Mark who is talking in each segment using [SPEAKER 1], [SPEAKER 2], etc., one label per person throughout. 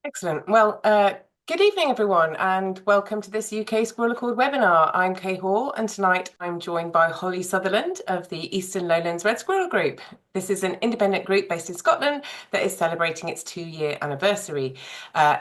[SPEAKER 1] Excellent. Well, good evening, everyone, and welcome to this UK Squirrel Accord webinar. I'm Kay Hall, and tonight I'm joined by Hollie Sutherland of the Eastern Lowlands Red Squirrel Group. This is an independent group based in Scotland that is celebrating its 2-year anniversary.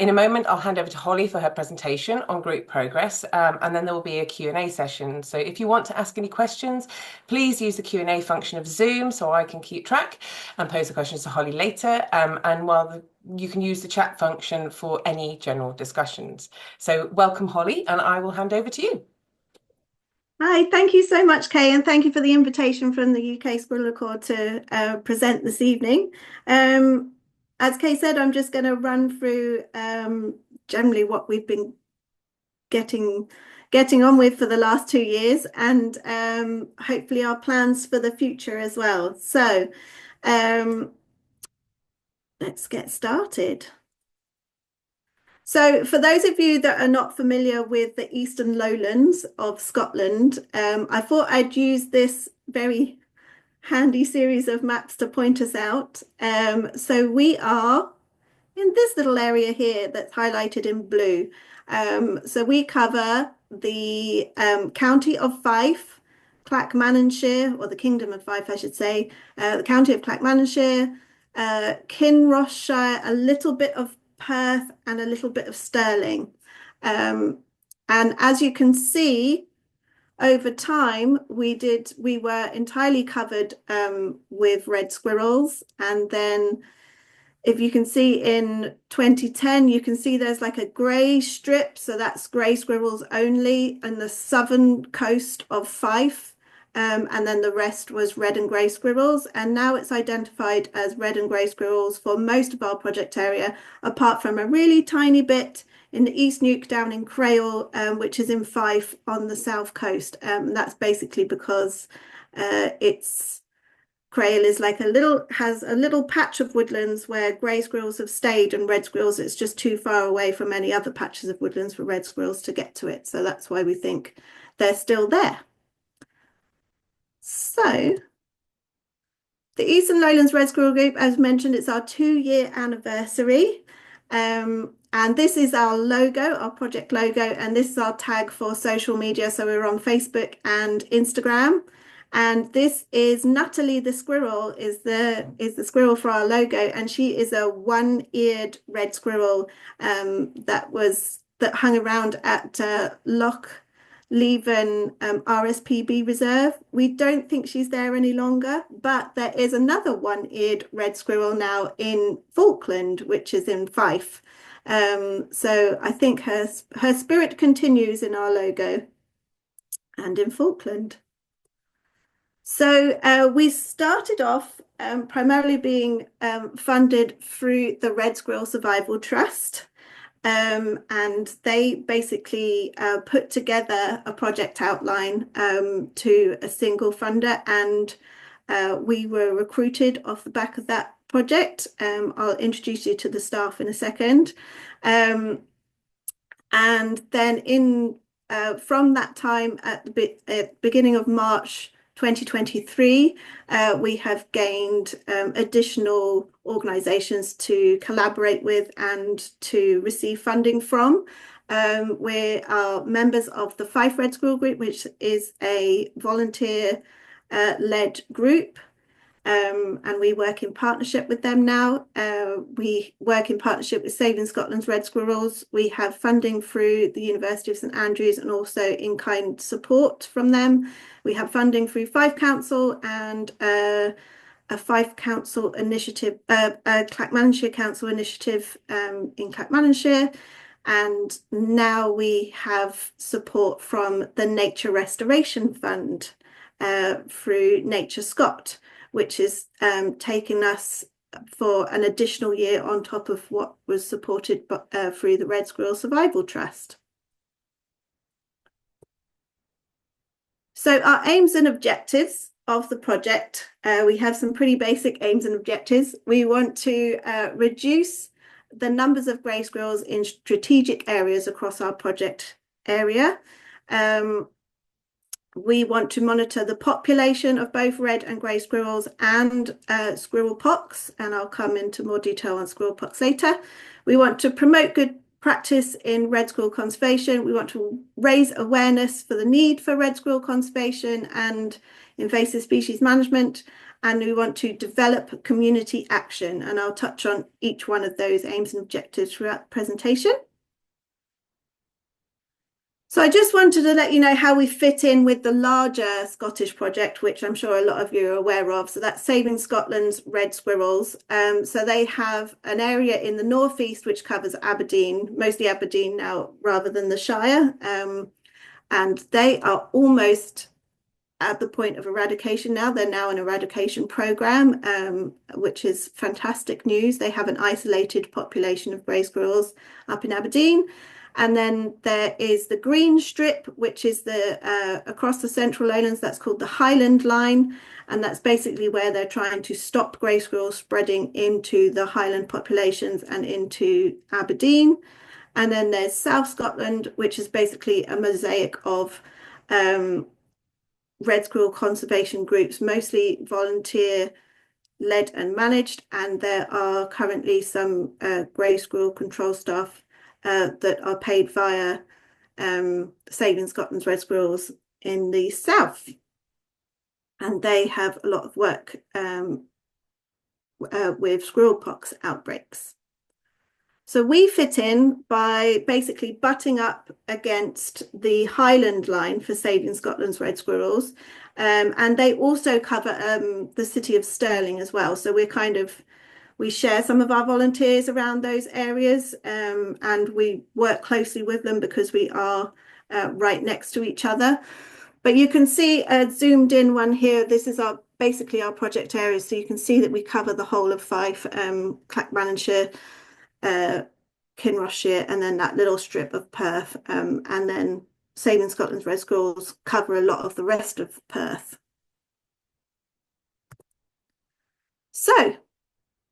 [SPEAKER 1] In a moment, I'll hand over to Hollie for her presentation on group progress, and then there will be a Q&A session. So if you want to ask any questions, please use the Q&A function of Zoom so I can keep track and pose the questions to Hollie later. And while you can use the chat function for any general discussions. So welcome, Hollie, and I will hand over to you.
[SPEAKER 2] Hi, thank you so much, Kay, and thank you for the invitation from the UK Squirrel Accord to present this evening. As Kay said, I'm just going to run through generally what we've been getting on with for the last 2 years, and hopefully our plans for the future as well. So let's get started. So for those of you that are not familiar with the Eastern Lowlands of Scotland, I thought I'd use this very handy series of maps to point us out. So we are in this little area here that's highlighted in blue. So we cover the county of Fife, Clackmannanshire, or the Kingdom of Fife, I should say, the county of Clackmannanshire, Kinross, a little bit of Perth, and a little bit of Stirling. And as you can see, over time, we were entirely covered with red squirrels. And then if you can see in 2010, you can see there's like a grey strip. So that's grey squirrels only and the southern coast of Fife. And then the rest was red and grey squirrels. And now it's identified as red and grey squirrels for most of our project area, apart from a really tiny bit in the East Neuk down in Crail, which is in Fife on the south coast. That's basically because Crail is like has a little patch of woodlands where grey squirrels have stayed, and red squirrels, it's just too far away from any other patches of woodlands for red squirrels to get to it. So that's why we think they're still there. So the Eastern Lowlands Red Squirrel Group, as mentioned, it's our 2-year anniversary. And this is our logo, our project logo, and this is our tag for social media. So we're on Facebook and Instagram. And this is Natalie the squirrel is the squirrel for our logo, and she is a one-eared red squirrel that hung around at Loch Leven RSPB reserve. We don't think she's there any longer, but there is another one-eared red squirrel now in Falkland, which is in Fife. So I think her spirit continues in our logo and in Falkland. So we started off primarily being funded through the Red Squirrel Survival Trust. And they basically put together a project outline to a single funder, and we were recruited off the back of that project. I'll introduce you to the staff in a second. And then from that time at the beginning of March 2023, we have gained additional organisations to collaborate with and to receive funding from. We are members of the Fife Red Squirrel Group, which is a volunteer-led group. And we work in partnership with them now. We work in partnership with Saving Scotland's Red Squirrels. We have funding through the University of St Andrews and also in-kind support from them. We have funding through Fife Council and a Fife Council initiative, a Clackmannanshire Council initiative in Clackmannanshire. And now we have support from the Nature Restoration Fund through NatureScot, which is taking us for an additional year on top of what was supported through the Red Squirrel Survival Trust. So our aims and objectives of the project, we have some pretty basic aims and objectives. We want to reduce the numbers of grey squirrels in strategic areas across our project area. We want to monitor the population of both red and grey squirrels and squirrel pox, and I'll come into more detail on squirrel pox later. We want to promote good practice in red squirrel conservation. We want to raise awareness for the need for red squirrel conservation and invasive species management, and we want to develop community action, and I'll touch on each one of those aims and objectives throughout the presentation. So I just wanted to let you know how we fit in with the larger Scottish project, which I'm sure a lot of you are aware of. So that's Saving Scotland's Red Squirrels. So they have an area in the northeast which covers Aberdeen, mostly Aberdeen now rather than the Shire. And they are almost at the point of eradication now. They're now an eradication program, which is fantastic news. They have an isolated population of grey squirrels up in Aberdeen. And then there is the green strip, which is the across the central lowlands. That's called the Highland Line. And that's basically where they're trying to stop grey squirrels spreading into the Highland populations and into Aberdeen. And then there's South Scotland, which is basically a mosaic of red squirrel conservation groups, mostly volunteer led and managed. And there are currently some grey squirrel control staff that are paid via Saving Scotland's Red Squirrels in the south. And they have a lot of work with squirrel pox outbreaks. So we fit in by basically butting up against the Highland Line for Saving Scotland's Red Squirrels. And they also cover the city of Stirling as well. So we share some of our volunteers around those areas, and we work closely with them because we are right next to each other. But you can see a zoomed in one here. This is basically our project area. So you can see that we cover the whole of Fife, Clackmannanshire, Kinross, and then that little strip of Perth. And then Saving Scotland's Red Squirrels cover a lot of the rest of Perth. So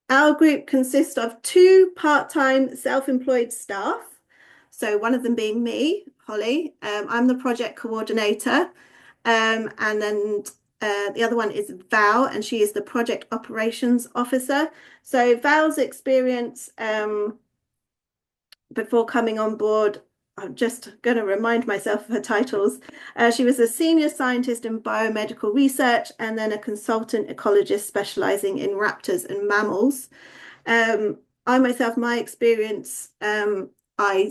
[SPEAKER 2] our group consists of 2 part-time self-employed staff. So one of them being me, Holly. I'm the project coordinator. And then the other one is Val, and she is the project operations officer. So Val's experience before coming on board, I'm just going to remind myself of her titles. She was a senior scientist in biomedical research and then a consultant ecologist specializing in raptors and mammals. My experience, I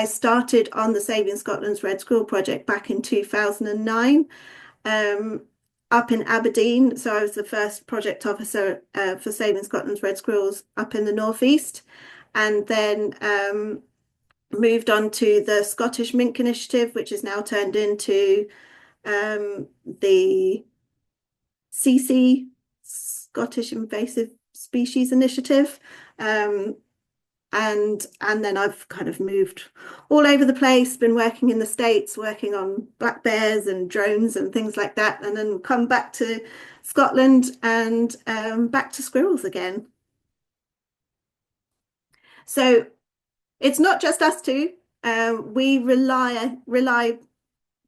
[SPEAKER 2] started on the Saving Scotland's Red Squirrel project back in 2009 up in Aberdeen. So I was the first project officer for Saving Scotland's Red Squirrels up in the northeast, and then moved on to the Scottish Mink Initiative, which is now turned into the CC, Scottish Invasive Species Initiative. And then I've kind of moved all over the place, been working in the States, working on black bears and drones and things like that, and then come back to Scotland and back to squirrels again. So it's not just us two. We rely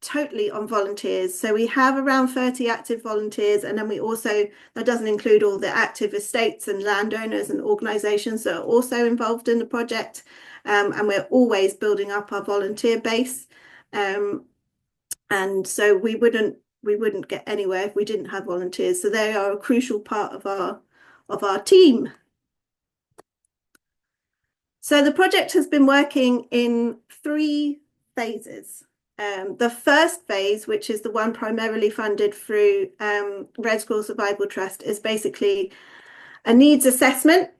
[SPEAKER 2] totally on volunteers. So we have around 30 active volunteers, and then that doesn't include all the active estates and landowners and organisations that are also involved in the project. And we're always building up our volunteer base. And so we wouldn't get anywhere if we didn't have volunteers. So they are a crucial part of our team. So the project has been working in 3 phases. The first phase, which is the one primarily funded through Red Squirrel Survival Trust, is basically a needs assessment.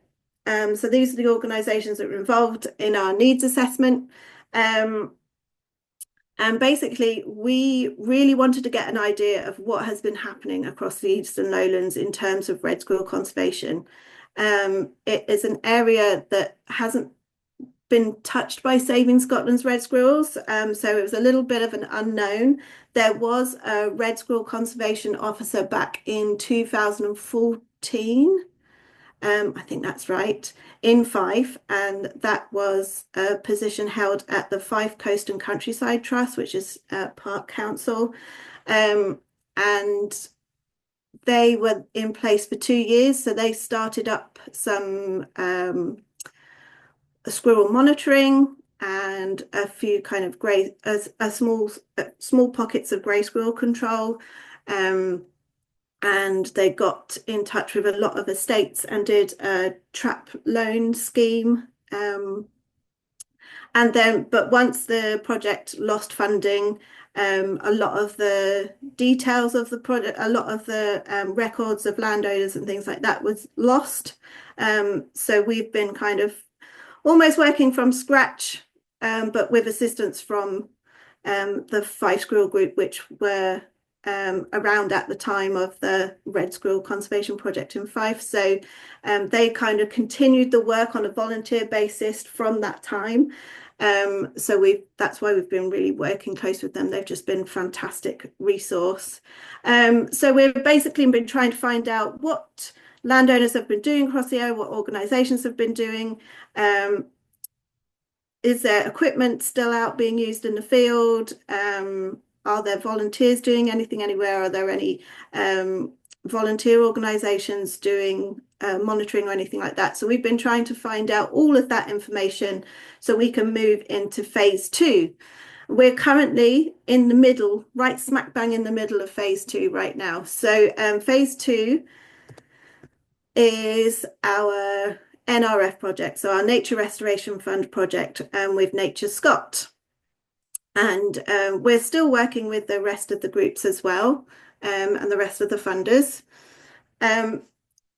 [SPEAKER 2] So these are the organisations that were involved in our needs assessment. And basically, we really wanted to get an idea of what has been happening across the Eastern Lowlands in terms of red squirrel conservation. It is an area that hasn't been touched by Saving Scotland's Red Squirrels, so it was a little bit of an unknown. There was a Red Squirrel Conservation Officer back in 2014, I think that's right, in Fife, and that was a position held at the Fife Coast and Countryside Trust, which is Park Council. And they were in place for 2 years. So they started up some squirrel monitoring and a few kind of grey, small pockets of grey squirrel control. And they got in touch with a lot of estates and did a trap loan scheme. But once the project lost funding, a lot of the details of the project, a lot of the records of landowners and things like that was lost. So we've been kind of almost working from scratch, but with assistance from the Fife Squirrel Group, which were around at the time of the Red Squirrel Conservation Project in Fife. So they kind of continued the work on a volunteer basis from that time. So that's why we've been really working close with them. They've just been a fantastic resource. So we've basically been trying to find out what landowners have been doing across the area, what organisations have been doing. Is there equipment still out being used in the field? Are there volunteers doing anything anywhere? Are there any volunteer organisations doing monitoring or anything like that? So we've been trying to find out all of that information so we can move into phase 2. We're currently in the middle, right smack bang in the middle of phase 2 right now. So phase 2 is our NRF project, so our Nature Restoration Fund project with NatureScot. And we're still working with the rest of the groups as well, and the rest of the funders.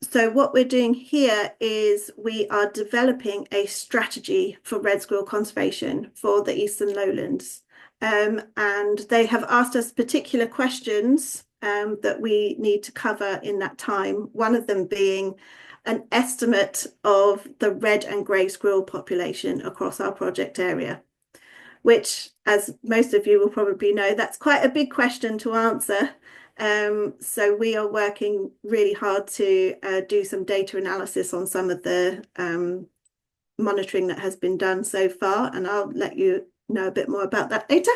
[SPEAKER 2] So what we're doing here is we are developing a strategy for red squirrel conservation for the Eastern Lowlands. And they have asked us particular questions that we need to cover in that time. One of them being an estimate of the red and grey squirrel population across our project area, which, as most of you will probably know, that's quite a big question to answer. So we are working really hard to do some data analysis on some of the monitoring that has been done so far, and I'll let you know a bit more about that later.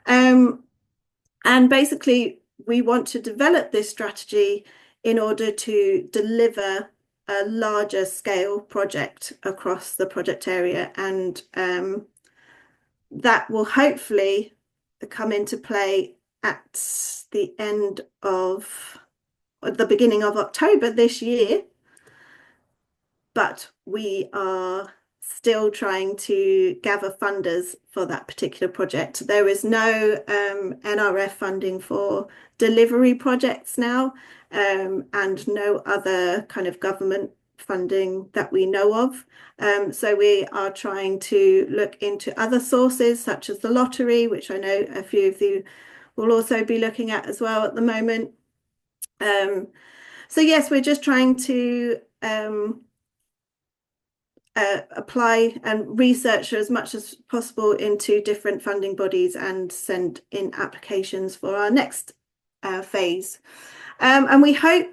[SPEAKER 2] And basically, we want to develop this strategy in order to deliver a larger scale project across the project area, and that will hopefully come into play at the beginning of October this year. But we are still trying to gather funders for that particular project. There is no NRF funding for delivery projects now, and no other kind of government funding that we know of. So we are trying to look into other sources such as the lottery, which I know a few of you will also be looking at as well at the moment. So yes, we're just trying to apply and research as much as possible into different funding bodies and send in applications for our next phase. And we hope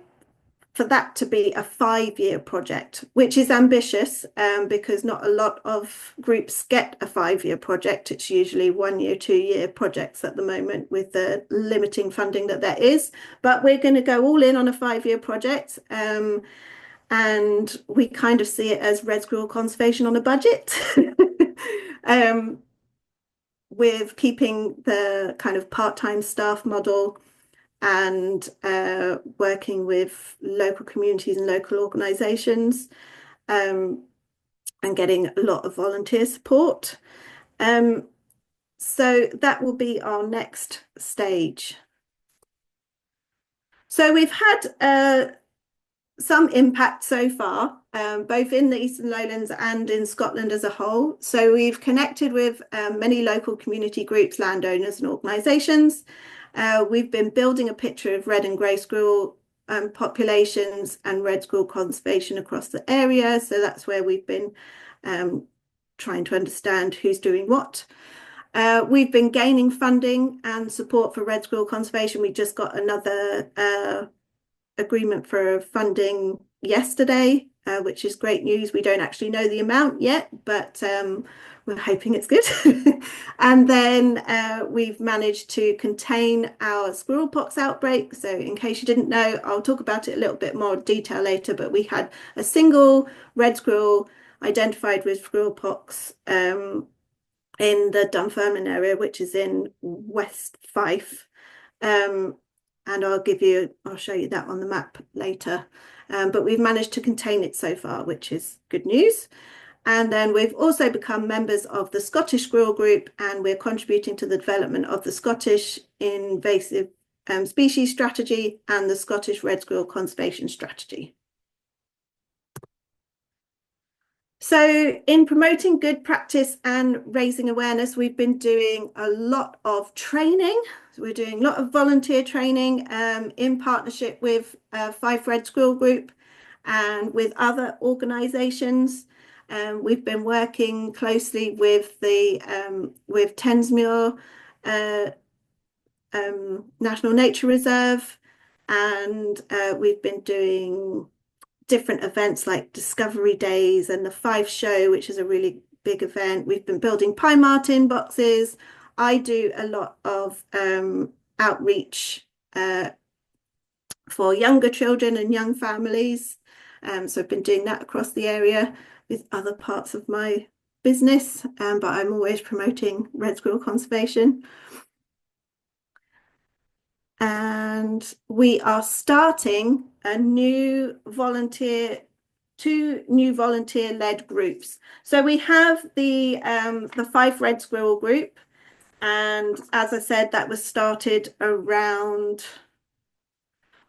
[SPEAKER 2] for that to be a 5-year project, which is ambitious because not a lot of groups get a 5-year project. It's usually 1-year, 2-year projects at the moment with the limiting funding that there is. But we're going to go all in on a 5-year project. And we kind of see it as red squirrel conservation on a budget, with keeping the kind of part-time staff model and working with local communities and local organisations, and getting a lot of volunteer support. So that will be our next stage. So we've had some impact so far, both in the Eastern Lowlands and in Scotland as a whole. So we've connected with many local community groups, landowners and organisations. We've been building a picture of red and grey squirrel populations and red squirrel conservation across the area. So that's where we've been trying to understand who's doing what. We've been gaining funding and support for red squirrel conservation. We just got another agreement for funding yesterday which is great news. We don't actually know the amount yet, but we're hoping it's good. And then we've managed to contain our squirrel pox outbreak. So in case you didn't know, I'll talk about it a little bit more detail later, but we had a single red squirrel identified with squirrel pox in the Dunfermline area, which is in West Fife. And I'll show you that on the map later. But we've managed to contain it so far, which is good news. And then we've also become members of the Scottish Squirrel Group, and we're contributing to the development of the Scottish Invasive Species Strategy and the Scottish Red Squirrel Conservation Strategy. So in promoting good practice and raising awareness, we've been doing a lot of training. So we're doing a lot of volunteer training in partnership with Fife Red Squirrel Group and with other organisations. We've been working closely with the with Tensmuir National Nature Reserve, and we've been doing different events like Discovery Days and the Fife Show, which is a really big event. We've been building pine marten boxes. I do a lot of outreach for younger children and young families. So I've been doing that across the area with other parts of my business, but I'm always promoting red squirrel conservation. And we are starting two new volunteer-led groups. So we have the Fife Red Squirrel Group, and as I said, that was started around.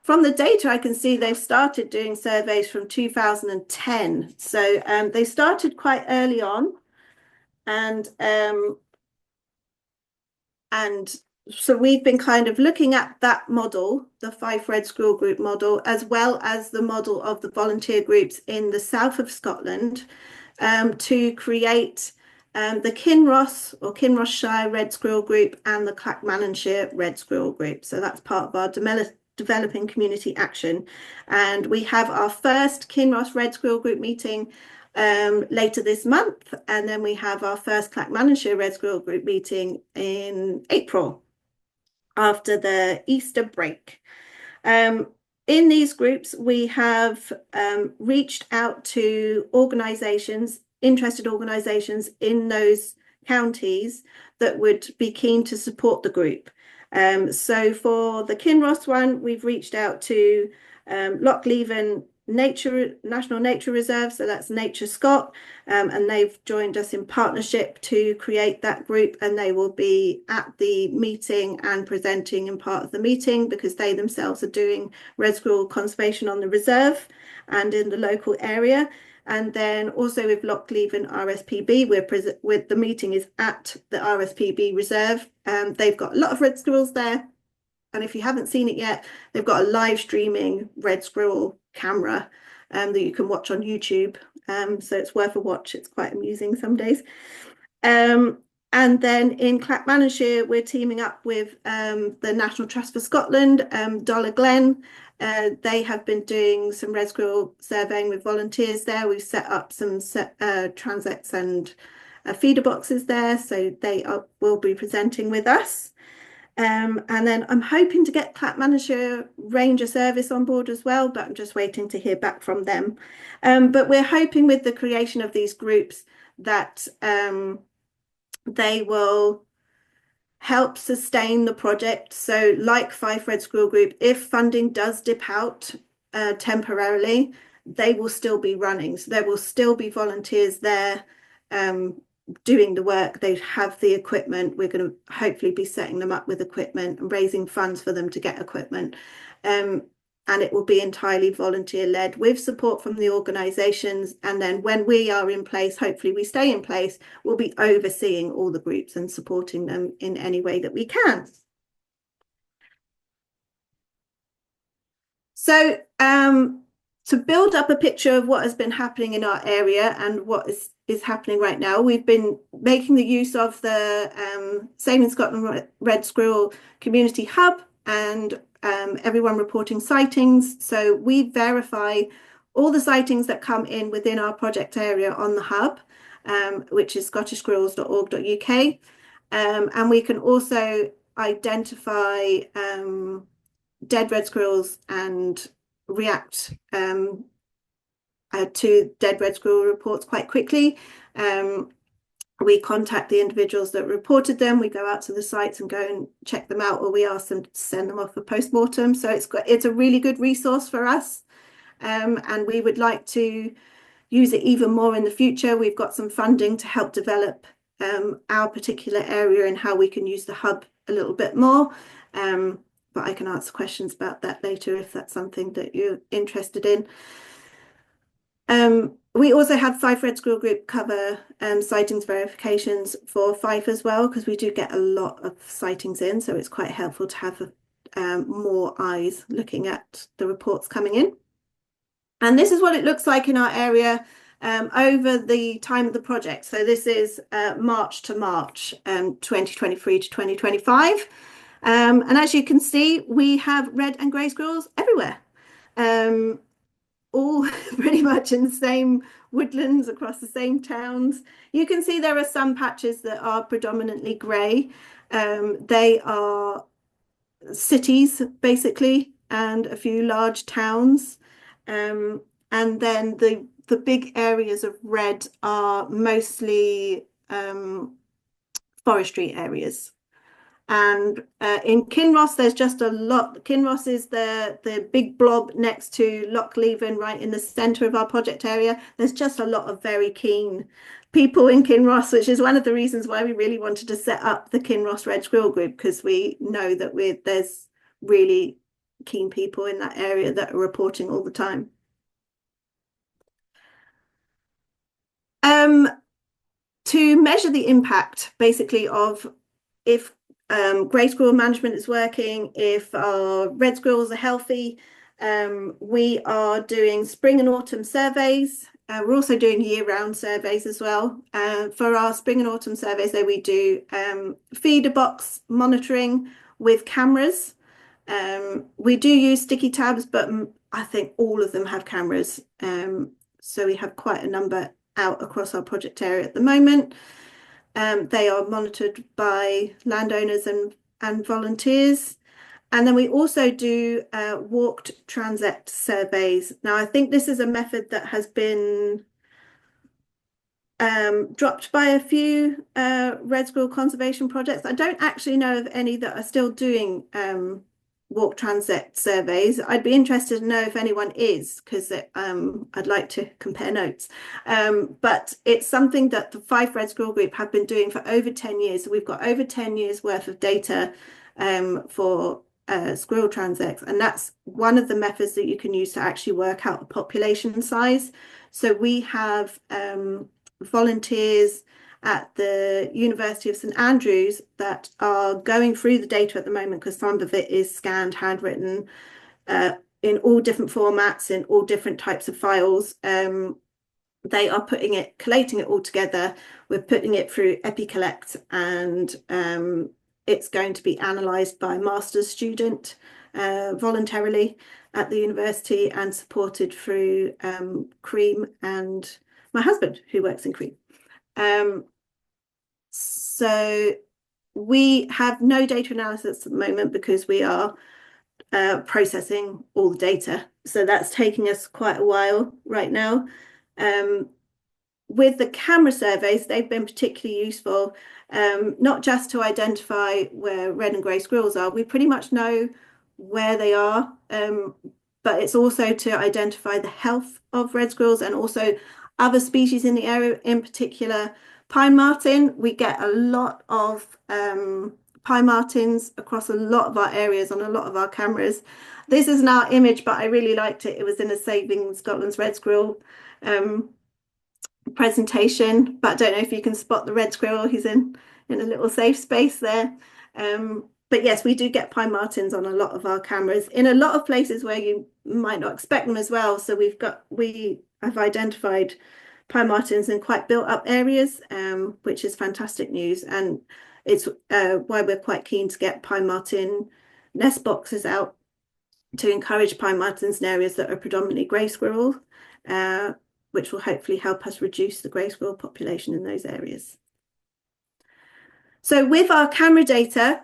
[SPEAKER 2] From the data, I can see they've started doing surveys from 2010. So they started quite early on, and so we've been kind of looking at that model, the Fife Red Squirrel Group model, as well as the model of the volunteer groups in the south of Scotland, to create the Kinross or Kinross-shire Red Squirrel Group and the Clackmannanshire Red Squirrel Group. So that's part of our developing community action. And we have our first Kinross Red Squirrel Group meeting later this month, and then we have our first Clackmannanshire Red Squirrel Group meeting in April after the Easter break. In these groups, we have reached out to interested organisations in those counties that would be keen to support the group. So for the Kinross one, we've reached out to Lochleven National Nature Reserve, so that's NatureScot, and they've joined us in partnership to create that group, and they will be at the meeting and presenting in part of the meeting because they themselves are doing red squirrel conservation on the reserve and in the local area. And then also with Lochleven RSPB, with the meeting is at the RSPB reserve. They've got a lot of red squirrels there. And if you haven't seen it yet, they've got a live streaming red squirrel camera that you can watch on YouTube. So it's worth a watch. It's quite amusing some days. And then in Clackmannanshire, we're teaming up with the National Trust for Scotland, Dollar Glen. They have been doing some red squirrel surveying with volunteers there. We've set up some transects and feeder boxes there, so they will be presenting with us. And then I'm hoping to get Clackmannanshire Ranger Service on board as well, but I'm just waiting to hear back from them. But we're hoping with the creation of these groups that they will help sustain the project. So like Fife Red Squirrel Group, if funding does dip out temporarily, they will still be running. So there will still be volunteers there doing the work. They have the equipment. We're going to hopefully be setting them up with equipment and raising funds for them to get equipment. And it will be entirely volunteer led with support from the organisations. And then when we are in place, hopefully we stay in place, we'll be overseeing all the groups and supporting them in any way that we can. So to build up a picture of what has been happening in our area and what is happening right now, we've been making the use of the Saving Scotland Red Squirrel Community Hub and everyone reporting sightings. So we verify all the sightings that come in within our project area on the hub, which is scottishsquirrels.org.uk. And we can also identify dead red squirrels and react to dead red squirrel reports quite quickly. We contact the individuals that reported them. We go out to the sites and go and check them out, or we ask them to send them off for post-mortem. So it's a really good resource for us, and we would like to use it even more in the future. We've got some funding to help develop our particular area and how we can use the hub a little bit more. But I can answer questions about that later if that's something that you're interested in. We also have Fife Red Squirrel Group cover sightings verifications for Fife as well, because we do get a lot of sightings in, so it's quite helpful to have more eyes looking at the reports coming in. And this is what it looks like in our area over the time of the project. So this is March to March 2023 to 2025. And as you can see, we have red and grey squirrels everywhere. All pretty much in the same woodlands across the same towns. You can see there are some patches that are predominantly grey. They are cities basically, and a few large towns. And then the big areas of red are mostly forestry areas. And in Kinross, there's just a lot. Kinross is the big blob next to Loch Leven, right in the centre of our project area. There's just a lot of very keen people in Kinross, which is one of the reasons why we really wanted to set up the Kinross Red Squirrel Group, because we know that there's really keen people in that area that are reporting all the time. To measure the impact, basically, of if grey squirrel management is working, if our red squirrels are healthy, we are doing spring and autumn surveys. We're also doing year-round surveys as well. For our spring and autumn surveys, though, we do feeder box monitoring with cameras. We do use sticky tabs, but I think all of them have cameras. So we have quite a number out across our project area at the moment. They are monitored by landowners and volunteers. And then we also do walked transect surveys. Now, I think this is a method that has been dropped by a few red squirrel conservation projects. I don't actually know of any that are still doing walk transect surveys. I'd be interested to know if anyone is, because I'd like to compare notes. But it's something that the Fife Red Squirrel Group have been doing for over 10 years. So we've got over 10 years worth of data for squirrel transects, and that's one of the methods that you can use to actually work out the population size. So we have volunteers at the University of St Andrews that are going through the data at the moment, because some of it is scanned, handwritten, in all different formats, in all different types of files. They are collating it all together. We're putting it through EpiCollect, and it's going to be analysed by a master's student voluntarily at the university, and supported through Cream and my husband, who works in Cream. So we have no data analysis at the moment because we are processing all the data. So that's taking us quite a while right now. With the camera surveys, they've been particularly useful, not just to identify where red and grey squirrels are. We pretty much know where they are, but it's also to identify the health of red squirrels and also other species in the area, in particular pine marten. We get a lot of pine martens across a lot of our areas on a lot of our cameras. This is now image, but I really liked it. It was in a Saving Scotland's Red Squirrel presentation, but I don't know if you can spot the red squirrel. He's in a little safe space there. But yes, we do get pine martens on a lot of our cameras in a lot of places where you might not expect them as well. So we have identified pine martens in quite built up areas, which is fantastic news. And it's why we're quite keen to get pine marten nest boxes out to encourage pine martens in areas that are predominantly grey squirrel, which will hopefully help us reduce the grey squirrel population in those areas. So with our camera data,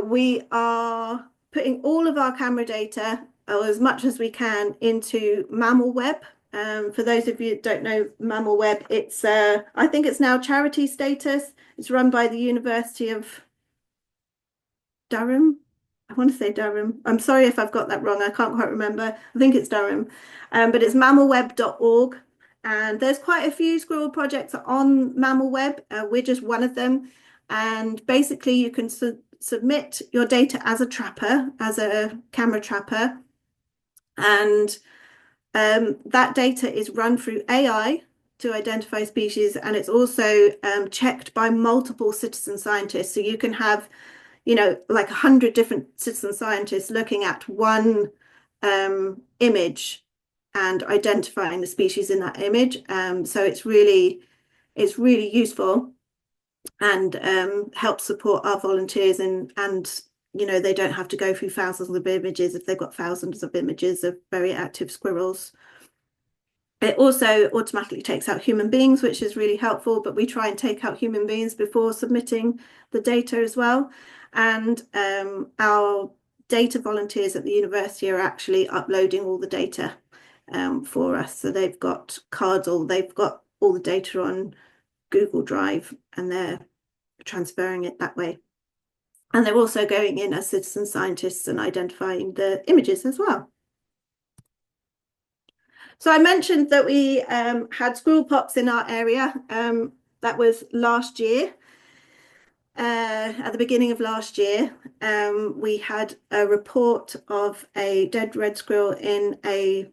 [SPEAKER 2] we are putting all of our camera data, or as much as we can, into Mammal Web. For those of you that don't know Mammal Web, it's I think it's now charity status. It's run by the University of Durham. I want to say Durham. I'm sorry if I've got that wrong. I can't quite remember. I think it's Durham. But it's mammalweb.org. And there's quite a few squirrel projects on Mammal Web. We're just one of them. And basically you can submit your data as a trapper, as a camera trapper. And that data is run through AI to identify species. And it's also checked by multiple citizen scientists. So you can have, you know, like 100 different citizen scientists looking at one image and identifying the species in that image. So it's really useful and helps support our volunteers, and you know, they don't have to go through thousands of images if they've got thousands of images of very active squirrels. It also automatically takes out human beings, which is really helpful, but we try and take out human beings before submitting the data as well. And our data volunteers at the university are actually uploading all the data for us. So they've got cards, or they've got all the data on Google Drive, and they're transferring it that way. And they're also going in as citizen scientists and identifying the images as well. So I mentioned that we had squirrel pox in our area. That was last year. At the beginning of last year, we had a report of a dead red squirrel in a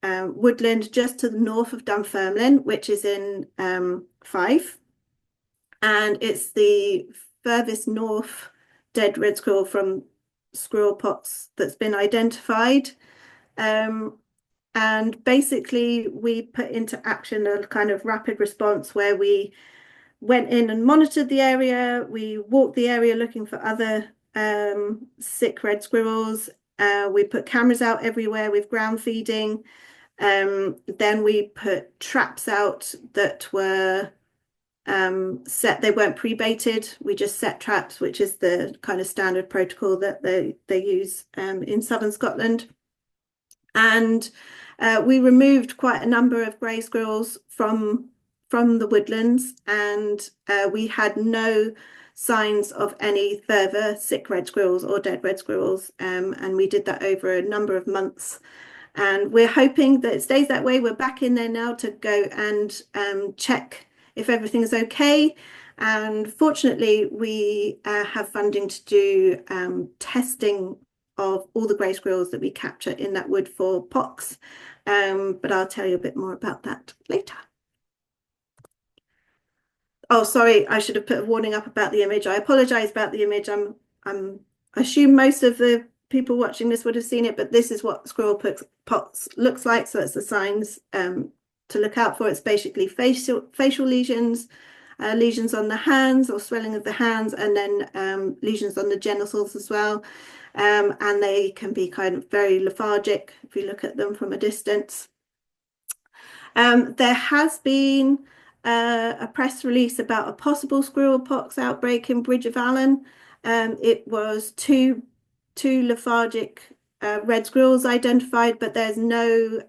[SPEAKER 2] woodland just to the north of Dunfermline, which is in Fife. And it's the furthest north dead red squirrel from squirrel pox that's been identified. And basically we put into action a kind of rapid response where we went in and monitored the area. We walked the area looking for other sick red squirrels. We put cameras out everywhere with ground feeding. Then we put traps out that were set. They weren't pre-baited. We just set traps, which is the kind of standard protocol that they use in southern Scotland. And we removed quite a number of grey squirrels from the woodlands, and we had no signs of any further sick red squirrels or dead red squirrels, and we did that over a number of months, and we're hoping that it stays that way. We're back in there now to go and check if everything's okay, and fortunately we have funding to do testing of all the grey squirrels that we capture in that wood for pox, but I'll tell you a bit more about that later. Oh, sorry, I should have put a warning up about the image. I apologize about the image. I assume most of the people watching this would have seen it, but this is what squirrel pox looks like. So it's the signs to look out for. It's basically facial lesions, lesions on the hands or swelling of the hands, and then lesions on the genitals as well. And they can be kind of very lethargic if you look at them from a distance. There has been a press release about a possible squirrel pox outbreak in Bridge of Allen. It was two lethargic red squirrels identified, but there's no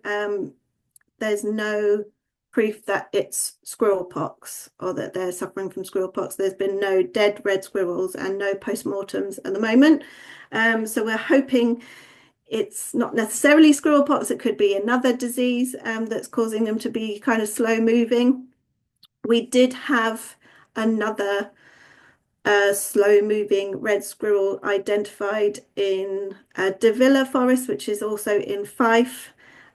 [SPEAKER 2] proof that it's squirrel pox or that they're suffering from squirrel pox. There's been no dead red squirrels and no postmortems at the moment. So we're hoping it's not necessarily squirrel pox. It could be another disease that's causing them to be kind of slow moving. We did have another slow moving red squirrel identified in Davilla Forest, which is also in Fife.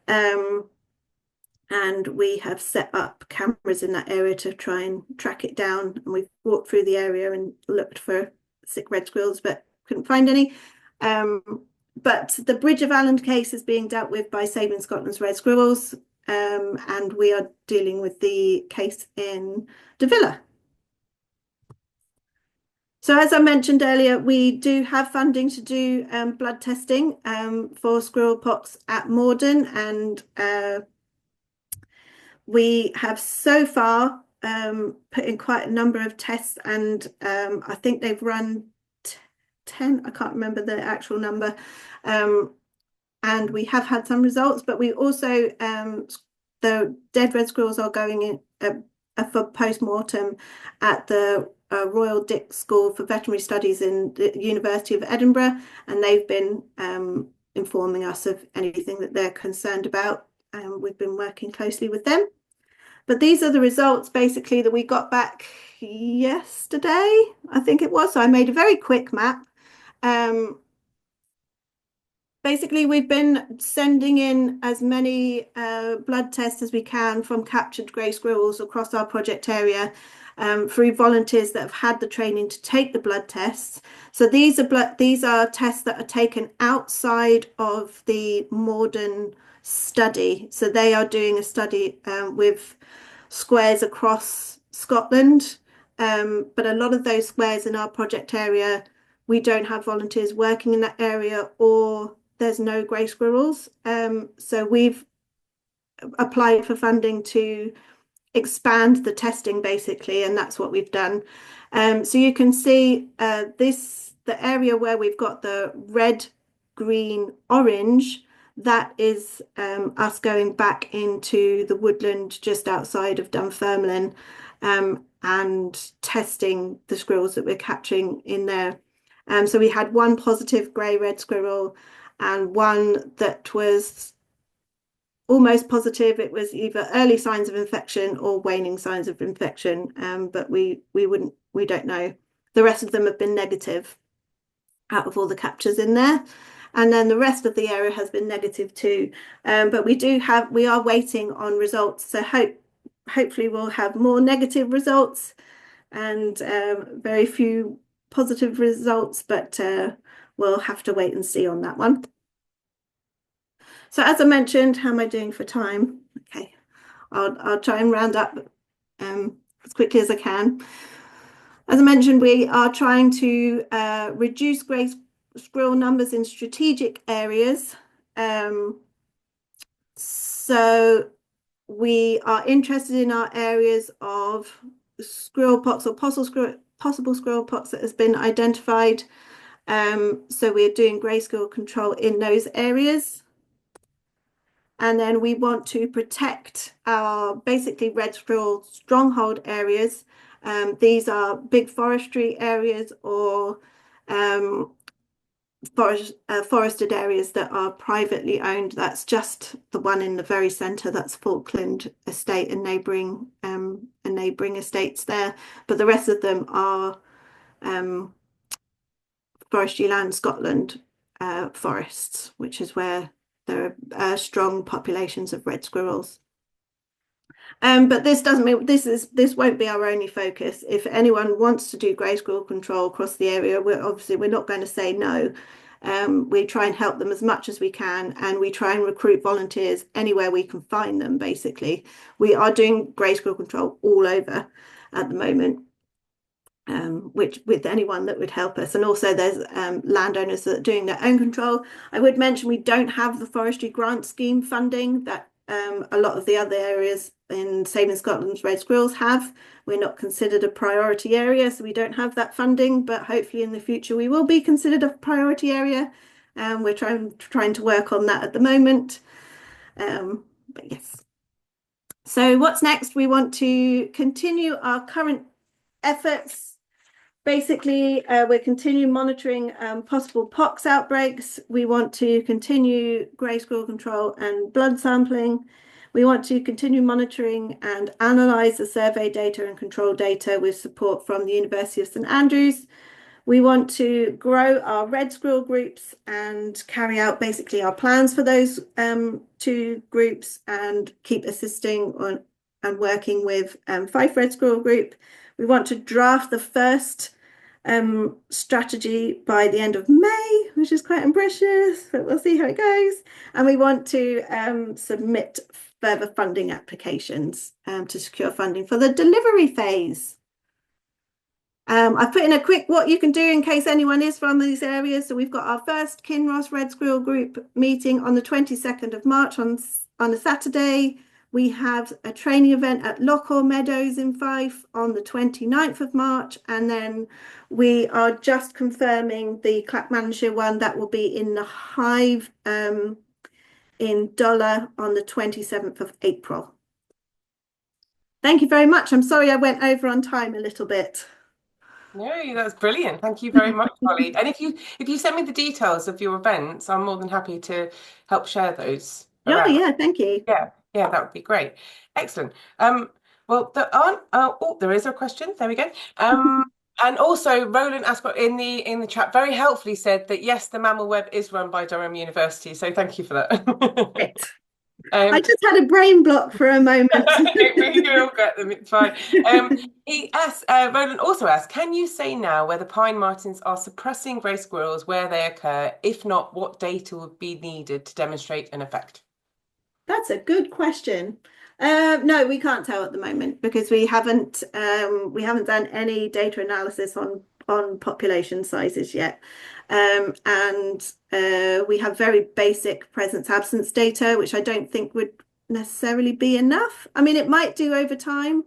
[SPEAKER 2] And we have set up cameras in that area to try and track it down. And we've walked through the area and looked for sick red squirrels, but couldn't find any. But the Bridge of Allen case is being dealt with by Saving Scotland's Red Squirrels, and we are dealing with the case in Davilla. So as I mentioned earlier, we do have funding to do blood testing for squirrel pox at Morden, and we have so far put in quite a number of tests, and I think they've run 10, I can't remember the actual number, and we have had some results, but we also, the dead red squirrels are going in for post-mortem at the Royal Dick School for Veterinary Studies in the University of Edinburgh, and they've been informing us of anything that they're concerned about. We've been working closely with them. But these are the results basically that we got back yesterday, I think it was. So I made a very quick map. Basically, we've been sending in as many blood tests as we can from captured grey squirrels across our project area through volunteers that have had the training to take the blood tests. So these are tests that are taken outside of the Morden study. So they are doing a study with squares across Scotland, but a lot of those squares in our project area, we don't have volunteers working in that area, or there's no grey squirrels. So we've applied for funding to expand the testing basically, and that's what we've done. So you can see the area where we've got the red, green, orange, that is us going back into the woodland just outside of Dunfermline and testing the squirrels that we're capturing in there. So we had one positive grey red squirrel and one that was almost positive. It was either early signs of infection or waning signs of infection, but we don't know. The rest of them have been negative out of all the captures in there, and then the rest of the area has been negative too. But we are waiting on results, so hopefully we'll have more negative results and very few positive results, but we'll have to wait and see on that one. So as I mentioned, how am I doing for time? Okay, I'll try and round up as quickly as I can. As I mentioned, we are trying to reduce grey squirrel numbers in strategic areas. So we are interested in our areas of squirrel pox or possible squirrel pox that has been identified. So we're doing grey squirrel control in those areas. And then we want to protect our basically red squirrel stronghold areas. These are big forestry areas or forested areas that are privately owned. That's just the one in the very centre, that's Falkland Estate and neighbouring estates there. But the rest of them are Forestry Land Scotland forests, which is where there are strong populations of red squirrels. But this doesn't mean this won't be our only focus. If anyone wants to do grey squirrel control across the area, we're not going to say no. We try and help them as much as we can, and we try and recruit volunteers anywhere we can find them. Basically, we are doing grey squirrel control all over at the moment. Which with anyone that would help us, and also there's landowners that are doing their own control. I would mention we don't have the forestry grant scheme funding that a lot of the other areas in Saving Scotland's red squirrels have. We're not considered a priority area, so we don't have that funding, but hopefully in the future we will be considered a priority area. We're trying to work on that at the moment. But yes. So what's next? We want to continue our current efforts. Basically, we're continuing monitoring possible pox outbreaks. We want to continue grey squirrel control and blood sampling. We want to continue monitoring and analyse the survey data and control data with support from the University of St Andrews. We want to grow our red squirrel groups and carry out basically our plans for those two groups and keep assisting on and working with Fife Red Squirrel Group. We want to draft the first strategy by the end of May, which is quite ambitious, but we'll see how it goes. And we want to submit further funding applications to secure funding for the delivery phase. I've put in a quick what you can do in case anyone is from these areas. So we've got our first Kinross Red Squirrel Group meeting on the 22nd of March on a Saturday. We have a training event at Lockhaw Meadows in Fife on the 29th of March. And then we are just confirming the Clackmannanshire one that will be in the Hive in Dulla on the 27th of April. Thank you very much. I'm sorry I went over on time a little bit.
[SPEAKER 1] No, that's brilliant. Thank you very much, Holly. And if you send me the details of your events, I'm more than happy to help share those
[SPEAKER 2] Oh,
[SPEAKER 1] around.
[SPEAKER 2] yeah, thank you.
[SPEAKER 1] Yeah, that would be great. Excellent. Well, there aren't. Oh, there is a question. There we go. And also, Roland asked in the chat very helpfully said that yes, the Mammal Web is run by Durham University. So thank you for that.
[SPEAKER 2] Great. I
[SPEAKER 1] Um,
[SPEAKER 2] just had a brain block for a moment.
[SPEAKER 1] we all get them. It's fine. Roland also asked, can you say now whether pine martens are suppressing grey squirrels where they occur? If not, what data would be needed to demonstrate an effect?
[SPEAKER 2] That's a good question. No, we can't tell at the moment because we haven't done any data analysis on population sizes yet. And we have very basic presence absence data, which I don't think would necessarily be enough. I mean, it might do over time,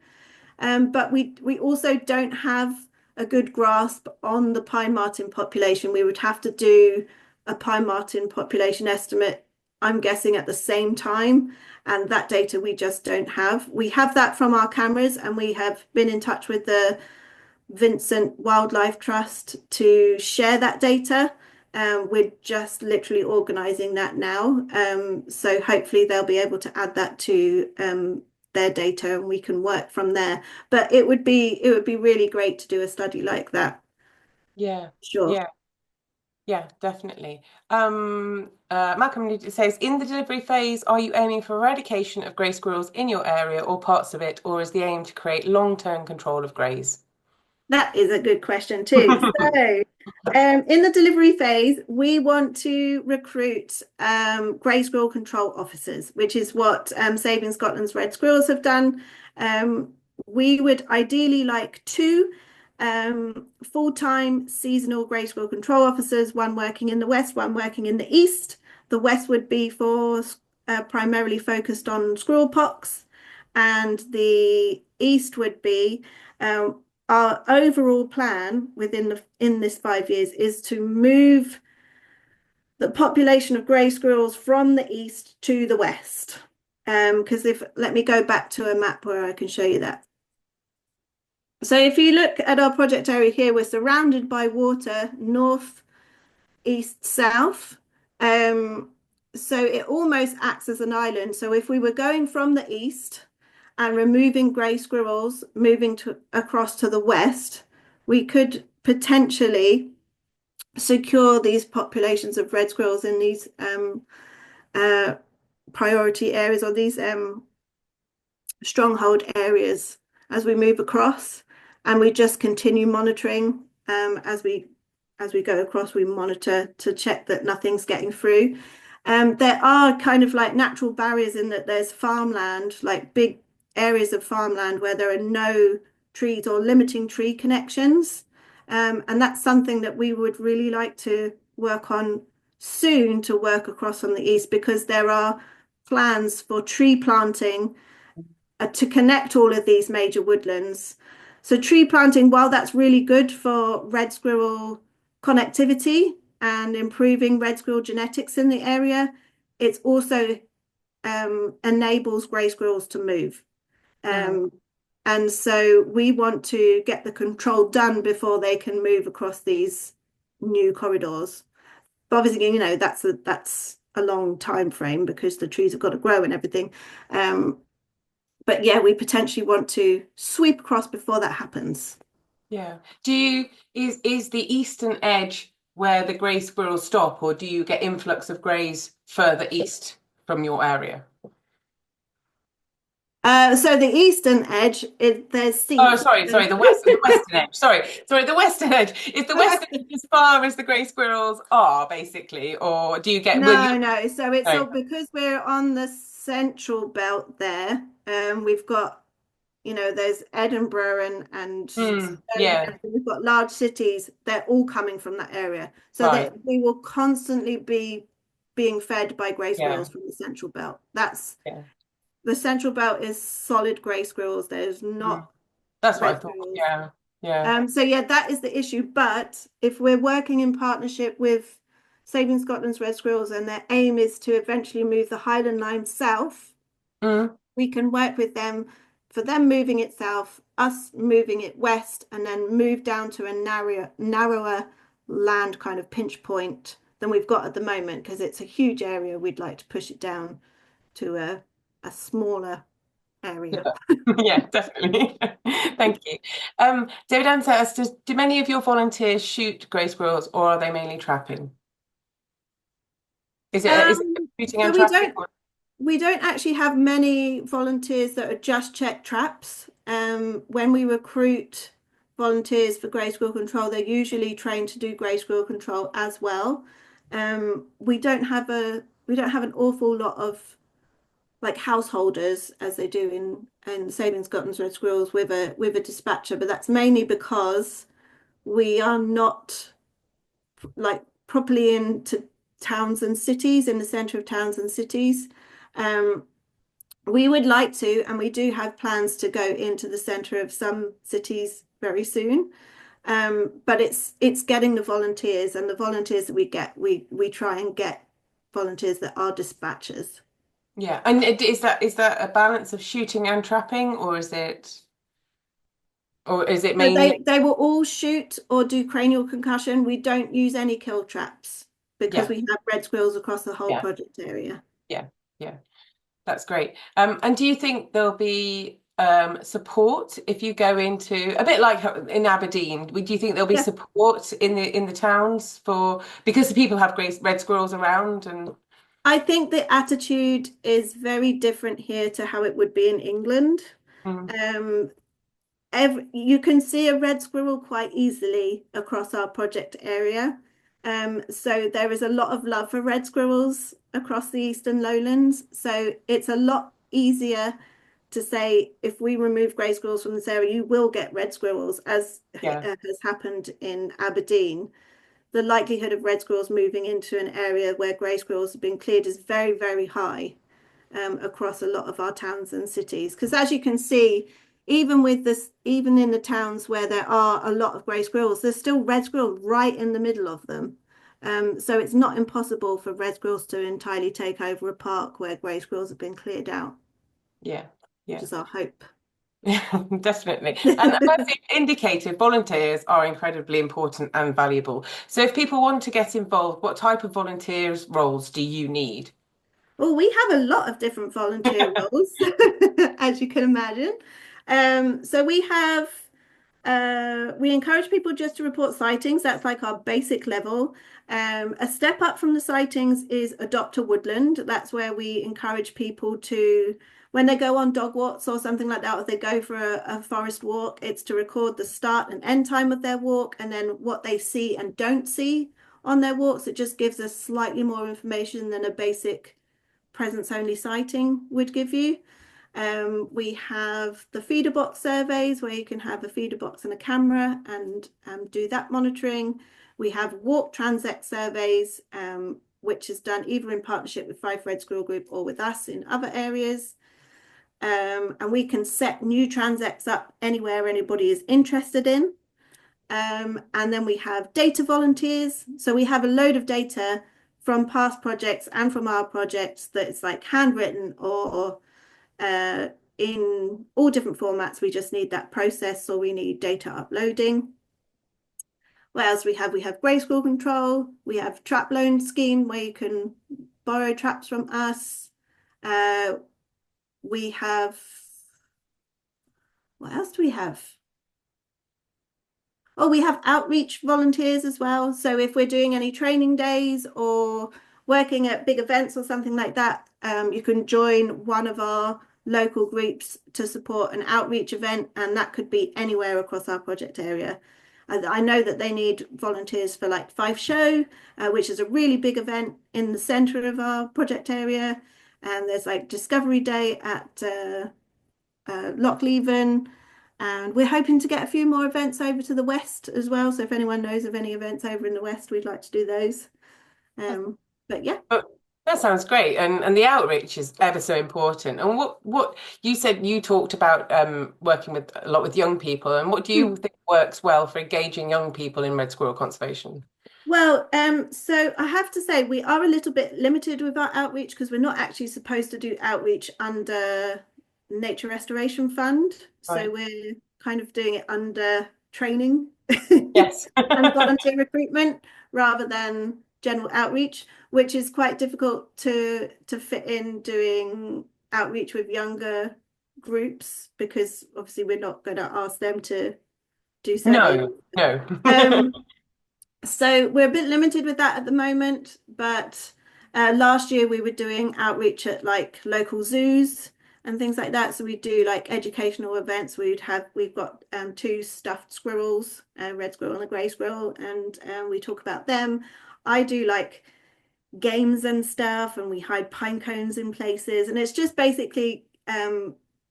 [SPEAKER 2] but we also don't have a good grasp on the pine marten population. We would have to do a pine marten population estimate, I'm guessing, at the same time. And that data we just don't have. We have that from our cameras, and we have been in touch with the Vincent Wildlife Trust to share that data. We're just literally organising that now. So hopefully they'll be able to add that to their data and we can work from there. But it would be really great to do a study like that.
[SPEAKER 1] Yeah,
[SPEAKER 2] Sure.
[SPEAKER 1] yeah, yeah, definitely. Malcolm says, in the delivery phase, are you aiming for eradication of grey squirrels in your area or parts of it, or is the aim to create long-term control of greys?
[SPEAKER 2] That is a good question too. So, in the delivery phase, we want to recruit grey squirrel control officers, which is what Saving Scotland's Red Squirrels have done. We would ideally like two full-time seasonal grey squirrel control officers, one working in the west, one working in the east. The west would be for primarily focused on squirrel pox, and the east would be our overall plan in this 5 years is to move the population of grey squirrels from the east to the west. Because let me go back to a map where I can show you that. So if you look at our project area here, we're surrounded by water, north, east, south. So it almost acts as an island. So if we were going from the east and removing grey squirrels, moving across to the west, we could potentially secure these populations of red squirrels in these uh, priority areas or these stronghold areas as we move across, and we just continue monitoring as we go across. We monitor to check that nothing's getting through. There are kind of like natural barriers in that there's farmland, like big areas of farmland where there are no trees or limiting tree connections. And that's something that we would really like to work on soon, to work across on the east, because there are plans for tree planting to connect all of these major woodlands. So tree planting, while that's really good for red squirrel connectivity and improving red squirrel genetics in the area, it also enables grey squirrels to move. And so we want to get the control done before they can move across these new corridors. But obviously, that's a long time frame because the trees have got to grow and everything. But yeah, we potentially want to sweep across before that happens.
[SPEAKER 1] Yeah. Is the eastern edge where the grey squirrels stop, or do you get influx of greys further east from your area?
[SPEAKER 2] So the eastern edge, there's
[SPEAKER 1] Oh,
[SPEAKER 2] seats.
[SPEAKER 1] sorry, the western edge. Sorry, the western edge. Is the western edge as far as the grey squirrels are, basically, or do you get? Will you?
[SPEAKER 2] No. So it's
[SPEAKER 1] No.
[SPEAKER 2] all because we're on the central belt there. We've got there's Edinburgh and Stirling,
[SPEAKER 1] Yeah,
[SPEAKER 2] and we've got large cities. They're all coming from that area, so
[SPEAKER 1] right.
[SPEAKER 2] that we will constantly be being fed by grey
[SPEAKER 1] Yeah,
[SPEAKER 2] squirrels from the Central Belt. That's
[SPEAKER 1] yeah.
[SPEAKER 2] the Central Belt is solid grey squirrels. There's
[SPEAKER 1] Mm.
[SPEAKER 2] not
[SPEAKER 1] That's what I
[SPEAKER 2] red
[SPEAKER 1] thought.
[SPEAKER 2] squirrels.
[SPEAKER 1] Yeah, yeah.
[SPEAKER 2] So yeah, that is the issue. But if we're working in partnership with Saving Scotland's Red Squirrels and their aim is to eventually move the Highland Lime south,
[SPEAKER 1] Mm.
[SPEAKER 2] we can work with them for them moving it south, us moving it west, and then move down to a narrower land kind of pinch point than we've got at the moment because it's a huge area. We'd like to push it down to a smaller area.
[SPEAKER 1] Yeah, yeah, definitely. Thank you. David Anne asks, do many of your volunteers shoot grey squirrels or are they mainly trapping? Is it shooting
[SPEAKER 2] So
[SPEAKER 1] and
[SPEAKER 2] we
[SPEAKER 1] trapping?
[SPEAKER 2] don't we don't actually have many volunteers that are just check traps. When we recruit volunteers for grey squirrel control, they're usually trained to do grey squirrel control as well. We don't have an awful lot of like householders as they do in Saving Scotland's Red Squirrels with a dispatcher, but that's mainly because we are not like properly into towns and cities in the centre of towns and cities. Um, we would like to, and we do have plans to go into the centre of some cities very soon. But it's getting the volunteers, and the volunteers that we get, we try and get volunteers that are dispatchers.
[SPEAKER 1] Yeah. And is that a balance of shooting and trapping or is it
[SPEAKER 2] So
[SPEAKER 1] mainly?
[SPEAKER 2] they will all shoot or do cranial concussion. We don't use any kill traps because
[SPEAKER 1] Yeah,
[SPEAKER 2] we have red squirrels across the whole
[SPEAKER 1] yeah,
[SPEAKER 2] project area.
[SPEAKER 1] yeah, yeah. That's great. And do you think there'll be support if you go into a bit like in Aberdeen? Do you think there'll be
[SPEAKER 2] Yeah,
[SPEAKER 1] support in the towns for because the people have great red squirrels around and
[SPEAKER 2] I think the attitude is very different here to how it would be in England.
[SPEAKER 1] mm,
[SPEAKER 2] Um, you can see a red squirrel quite easily across our project area. So there is a lot of love for red squirrels across the Eastern Lowlands. So it's a lot easier to say if we remove grey squirrels from this area, you will get red squirrels, as
[SPEAKER 1] yeah,
[SPEAKER 2] has happened in Aberdeen. The likelihood of red squirrels moving into an area where grey squirrels have been cleared is very, very high across a lot of our towns and cities. Because as you can see, even with this, even in the towns where there are a lot of grey squirrels, there's still red squirrels right in the middle of them. So it's not impossible for red squirrels to entirely take over a park where grey squirrels have been cleared out,
[SPEAKER 1] yeah,
[SPEAKER 2] which
[SPEAKER 1] yeah.
[SPEAKER 2] is our hope.
[SPEAKER 1] Definitely. And as you indicated, volunteers are incredibly important and valuable. So if people want to get involved, what type of volunteers roles do you need?
[SPEAKER 2] Well, we have a lot of different volunteer roles, as you can imagine. So we encourage people just to report sightings. That's like our basic level. A step up from the sightings is adopt a woodland. That's where we encourage people to, when they go on dog walks or something like that, or they go for a forest walk, it's to record the start and end time of their walk and then what they see and don't see on their walks. It just gives us slightly more information than a basic presence only sighting would give you. We have the feeder box surveys where you can have a feeder box and a camera and do that monitoring. We have walk transect surveys, which is done either in partnership with Fife Red Squirrel Group or with us in other areas. And we can set new transects up anywhere anybody is interested in. And then we have data volunteers. So we have a load of data from past projects and from our projects that it's like handwritten or in all different formats. We just need that process, or we need data uploading. What else we have? We have grey squirrel control. We have trap loan scheme where you can borrow traps from us. We have, what else do we have? Oh, we have outreach volunteers as well. So if we're doing any training days or working at big events or something like that, you can join one of our local groups to support an outreach event, and that could be anywhere across our project area. I know that they need volunteers for like Fife Show, which is a really big event in the centre of our project area. And there's like Discovery Day at Lochleven, and we're hoping to get a few more events over to the west as well. So if anyone knows of any events over in the west, we'd like to do those. But yeah.
[SPEAKER 1] But that sounds great, and the outreach is ever so important. And what you said you talked about working with a lot with young people, and what do you think works well for engaging young people in red squirrel conservation?
[SPEAKER 2] Well, so I have to say we are a little bit limited with our outreach because we're not actually supposed to do outreach under Nature Restoration Fund. So
[SPEAKER 1] Right.
[SPEAKER 2] we're kind of doing it under training
[SPEAKER 1] Yes.
[SPEAKER 2] and volunteer recruitment rather than general outreach, which is quite difficult to fit in doing outreach with younger groups because obviously we're not going to ask them to do surveys.
[SPEAKER 1] No, no.
[SPEAKER 2] Um, so we're a bit limited with that at the moment, but last year we were doing outreach at like local zoos and things like that. So we do like educational events. We've got two stuffed squirrels, a red squirrel and a grey squirrel, and we talk about them. I do like games and stuff, and we hide pine cones in places, and it's just basically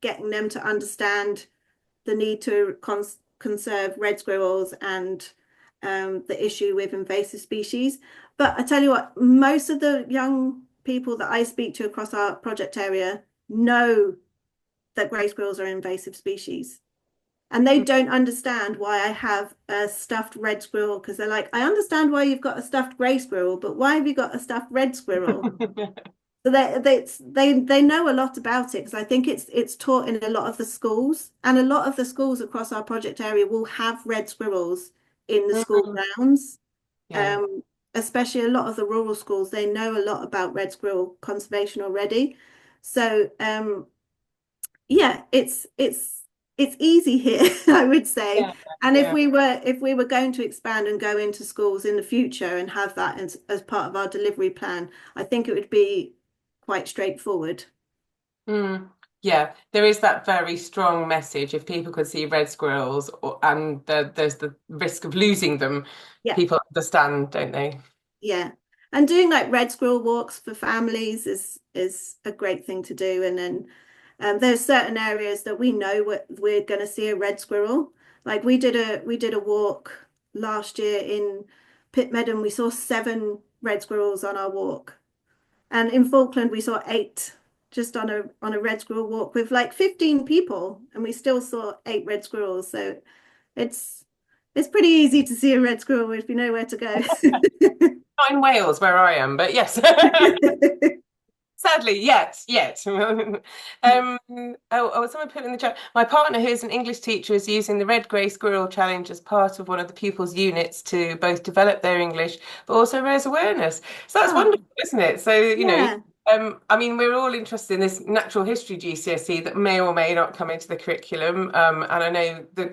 [SPEAKER 2] getting them to understand the need to conserve red squirrels and the issue with invasive species. But I tell you what, most of the young people that I speak to across our project area know that grey squirrels are invasive species. And they don't understand why I have a stuffed red squirrel because they're like, I understand why you've got a stuffed grey squirrel, but why have you got a stuffed red squirrel? So they know a lot about it because I think it's taught in a lot of the schools, and a lot of the schools across our project area will have red squirrels in the school
[SPEAKER 1] Mm,
[SPEAKER 2] grounds.
[SPEAKER 1] yeah.
[SPEAKER 2] Um, Especially a lot of the rural schools, they know a lot about red squirrel conservation already. So yeah, it's easy here, I would say.
[SPEAKER 1] Yeah.
[SPEAKER 2] And
[SPEAKER 1] Yeah.
[SPEAKER 2] if we were going to expand and go into schools in the future and have that as part of our delivery plan, I think it would be quite straightforward.
[SPEAKER 1] Mm. Yeah, there is that very strong message. If people could see red squirrels and there's the risk of losing them,
[SPEAKER 2] Yeah,
[SPEAKER 1] people understand, don't they?
[SPEAKER 2] yeah. And doing like red squirrel walks for families is a great thing to do. And then there's certain areas that we know we're going to see a red squirrel. Like we did a walk last year in Pitmedden. We saw 7 red squirrels on our walk, and in Falkland we saw 8 just on a red squirrel walk with like 15 people, and we still saw 8 red squirrels. So it's it's pretty easy to see a red squirrel if you know where to go.
[SPEAKER 1] Not in Wales where I am, but yes. Sadly, yet. Someone put in the chat. My partner, who's an English teacher, is using the Red Grey Squirrel Challenge as part of one of the pupils' units to both develop their English but also raise awareness. So that's
[SPEAKER 2] Oh,
[SPEAKER 1] wonderful, isn't it? So,
[SPEAKER 2] yeah.
[SPEAKER 1] I mean, we're all interested in this natural history GCSE that may or may not come into the curriculum. And I know the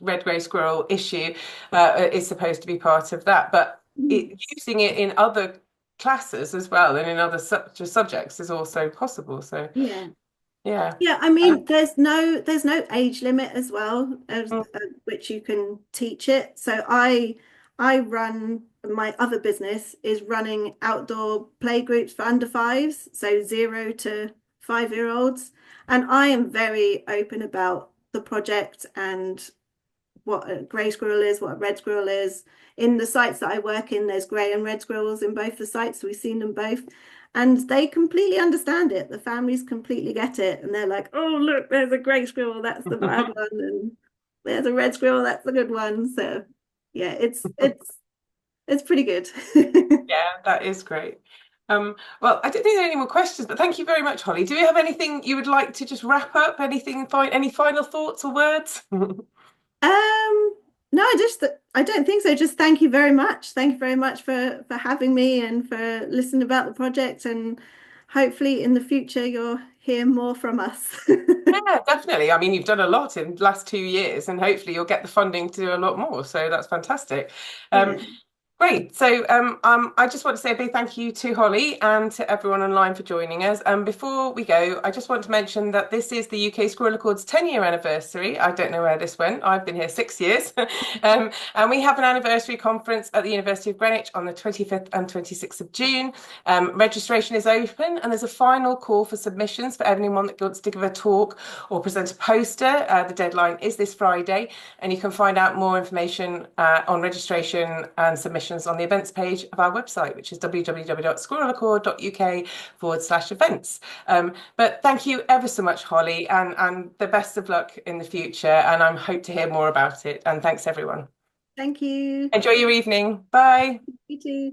[SPEAKER 1] red grey squirrel issue is supposed to be part of that, but using it in other classes as well and in other subjects is also possible. So
[SPEAKER 2] Yeah.
[SPEAKER 1] yeah.
[SPEAKER 2] Yeah, I
[SPEAKER 1] Um,
[SPEAKER 2] mean, there's no age limit as well as
[SPEAKER 1] mm,
[SPEAKER 2] which you can teach it. So I run my other business is running outdoor play groups for under fives, so 0 to 5-year-olds, and I am very open about the project and what a grey squirrel is, what a red squirrel is. In the sites that I work in, there's grey and red squirrels in both the sites. We've seen them both. And they completely understand it. The families completely get it. And they're like, oh, look, there's a grey squirrel. That's the bad one. And there's a red squirrel. That's the good one. So yeah, it's pretty good.
[SPEAKER 1] yeah, that is great. Well, I don't think there are any more questions, but thank you very much, Holly. Do you have anything you would like to just wrap up? Any final thoughts or words?
[SPEAKER 2] No, I don't think so. Just thank you very much. Thank you very much for having me and for listening about the project. And hopefully in the future you'll hear more from us.
[SPEAKER 1] Yeah, definitely. I mean, you've done a lot in the last 2 years, and hopefully you'll get the funding to do a lot more. So that's fantastic. Um,
[SPEAKER 2] Yeah.
[SPEAKER 1] Great. I just want to say a big thank you to Holly and to everyone online for joining us. Before we go, I just want to mention that this is the UK Squirrel Accord's 10-year anniversary. I don't know where this went. I've been here 6 years. And we have an anniversary conference at the University of Greenwich on the 25th and 26th of June. Registration is open and there's a final call for submissions for anyone that wants to give a talk or present a poster. The deadline is this Friday, and you can find out more information on registration and submissions on the events page of our website, which is www.squirrelaccord.uk/events. But thank you ever so much, Holly, and the best of luck in the future. And I hope to hear more about it. And thanks, everyone.
[SPEAKER 2] Thank you.
[SPEAKER 1] Enjoy your evening. Bye.
[SPEAKER 2] You too.